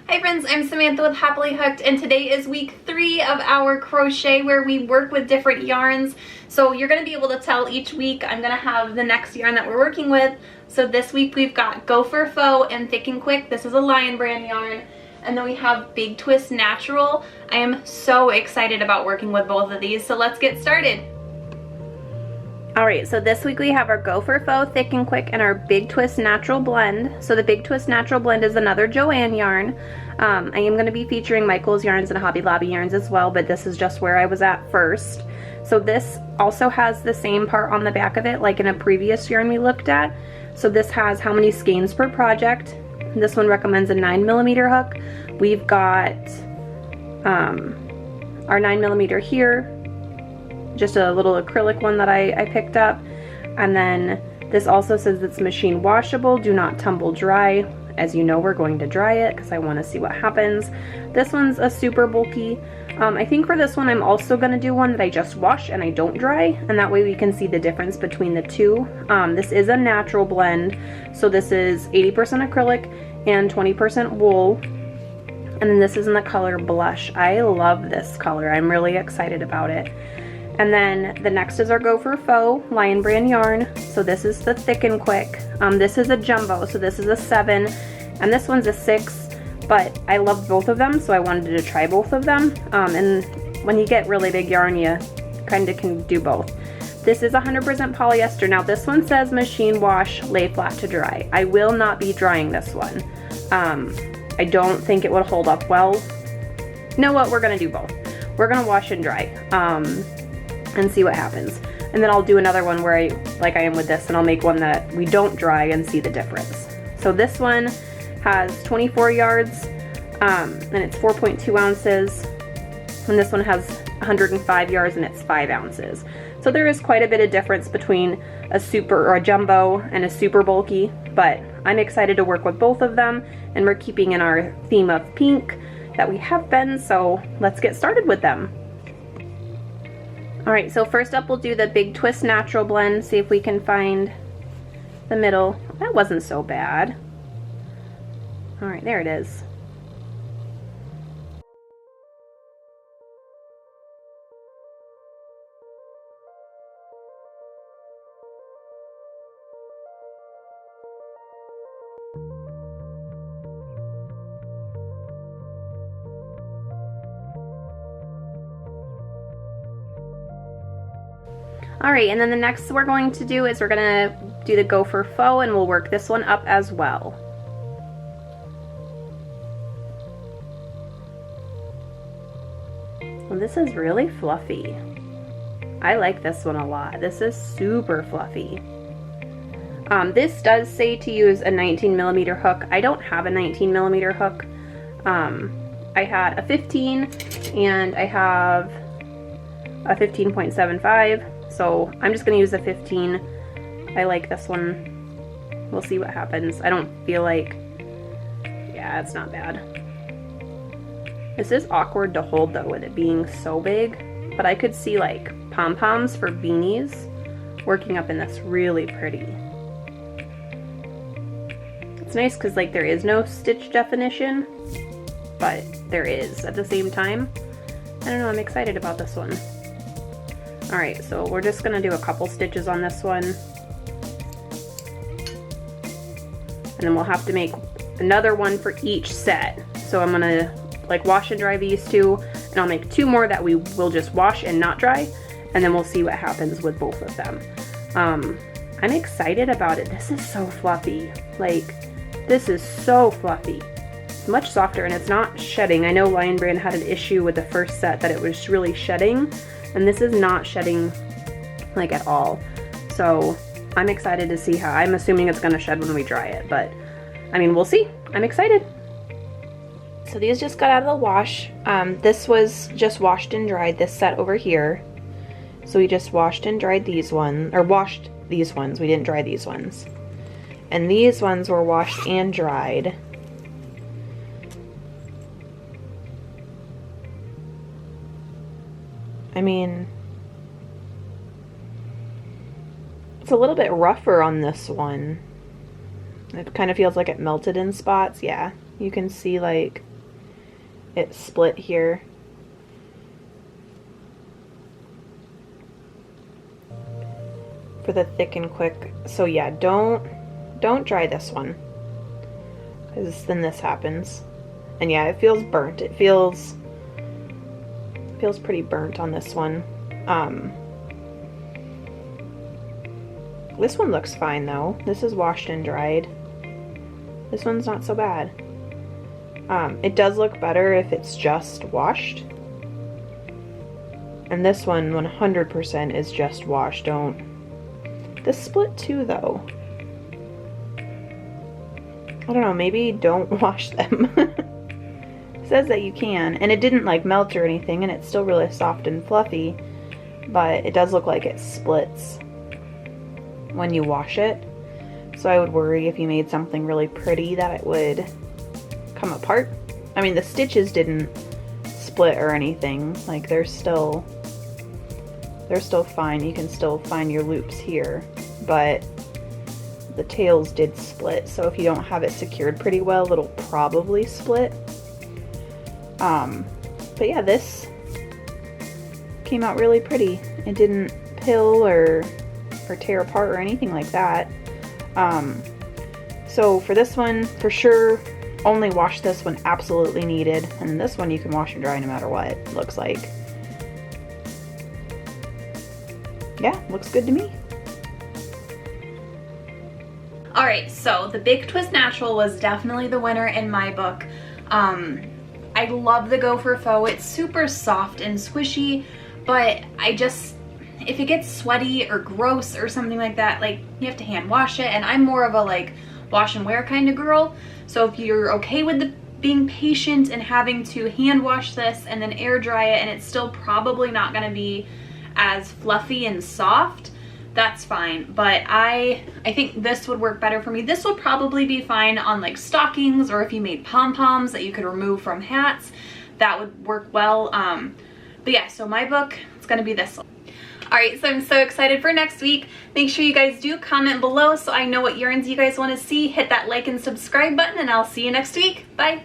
Hi friends, I'm Samantha with Happily Hooked, and today is week 3 of our crochet where we work with different yarns. So you're going to be able to tell each week I'm going to have the next yarn that we're working with. So this week we've got Go for Faux and Thick and Quick. This is a Lion brand yarn. And then we have Big Twist Natural. I am so excited about working with both of these, so let's get started. Alright, so this week we have our Go for Faux, Thick and Quick, and our Big Twist Natural blend. So the Big Twist Natural blend is another Joanne yarn. I am going to be featuring Michael's yarns and Hobby Lobby yarns as well, but this is just where I was at first. So this also has the same part on the back of it like in a previous yarn we looked at. So this has how many skeins per project. This one recommends a 9mm hook. We've got our 9mm here. Just a little acrylic one that I picked up. And then this also says it's machine washable, do not tumble dry. As you know, we're going to dry it because I want to see what happens. This one's a super bulky. I think for this one I'm also going to do one that I just wash and I don't dry, and that way we can see the difference between the two. This is a natural blend, so this is 80% acrylic and 20% wool. And then this is in the color Blush. I love this color. I'm really excited about it. And then the next is our Go for Faux Lion brand yarn. So this is the Thick and Quick. This is a jumbo, so this is a 7, and this one's a 6, but I love both of them, so I wanted to try both of them. And when you get really big yarn, you kind of can do both. This is 100% polyester. Now this one says machine wash, lay flat to dry. I will not be drying this one. I don't think it would hold up well. You know what, we're gonna do both. We're gonna wash and dry. And see what happens. And then I'll do another one where like I am with this, and I'll make one that we don't dry and see the difference. So this one has 24 yards, and it's 4.2 ounces. And this one has 105 yards and it's 5 ounces. So there is quite a bit of difference between a super or a jumbo and a super bulky, but I'm excited to work with both of them, and we're keeping in our theme of pink that we have been, so let's get started with them. Alright, so first up we'll do the Big Twist Natural blend, see if we can find the middle. That wasn't so bad. Alright, there it is. Alright, and then the next we're going to do is we're going to do the Go for Faux, and we'll work this one up as well. Well, this is really fluffy. I like this one a lot. This is super fluffy. This does say to use a 19mm hook. I don't have a 19mm hook. I had a 15 and I have a 15.75. So I'm just going to use a 15. I like this one. We'll see what happens. I don't feel like, yeah, it's not bad. This is awkward to hold though with it being so big, but I could see like pom-poms for beanies working up in this really pretty. It's nice because like there is no stitch definition, but there is at the same time. I don't know, I'm excited about this one. Alright, so we're just going to do a couple stitches on this one. And then we'll have to make another one for each set. So I'm going to like wash and dry these two, and I'll make 2 more that we will just wash and not dry, and then we'll see what happens with both of them. I'm excited about it. This is so fluffy. Like, this is so fluffy. It's much softer, and it's not shedding. I know Lion Brand had an issue with the first set that it was really shedding, and this is not shedding like at all. So I'm excited to see how. I'm assuming it's gonna shed when we dry it, but I mean, we'll see. I'm excited. So these just got out of the wash. This was just washed and dried, this set over here. So we just washed and dried these ones, or washed these ones. We didn't dry these ones. And these ones were washed and dried. I mean, it's a little bit rougher on this one. It kind of feels like it melted in spots. Yeah, you can see like it split here. For the thick and quick. So yeah, don't dry this one, because then this happens. And yeah, it feels burnt. It feels pretty burnt on this one. This one looks fine though. This is washed and dried. This one's not so bad. It does look better if it's just washed. And this one 100% is just washed. This split too though. I don't know, maybe don't wash them. It says that you can, and it didn't like melt or anything, and it's still really soft and fluffy, but it does look like it splits when you wash it. So I would worry if you made something really pretty that it would come apart. I mean, the stitches didn't split or anything. Like they're still fine. You can still find your loops here, but the tails did split. So if you don't have it secured pretty well, it'll probably split. But yeah, this came out really pretty. It didn't pill or tear apart or anything like that. So for this one, for sure, only wash this when absolutely needed. And this one you can wash and dry no matter what, it looks like. Yeah, looks good to me. Alright, so the Big Twist Natural was definitely the winner in my book. I love the Go for Faux. It's super soft and squishy, but if it gets sweaty or gross or something like that, like you have to hand wash it, and I'm more of a like wash and wear kind of girl. So if you're okay with being patient and having to hand wash this and then air dry it, and it's still probably not going to be as fluffy and soft, that's fine. But I think this would work better for me. This would probably be fine on like stockings, or if you made pom-poms that you could remove from hats, that would work well. But yeah, so my book, it's gonna be this one. Alright, so I'm so excited for next week. Make sure you guys do comment below so I know what yarns you guys want to see. Hit that like and subscribe button, and I'll see you next week. Bye!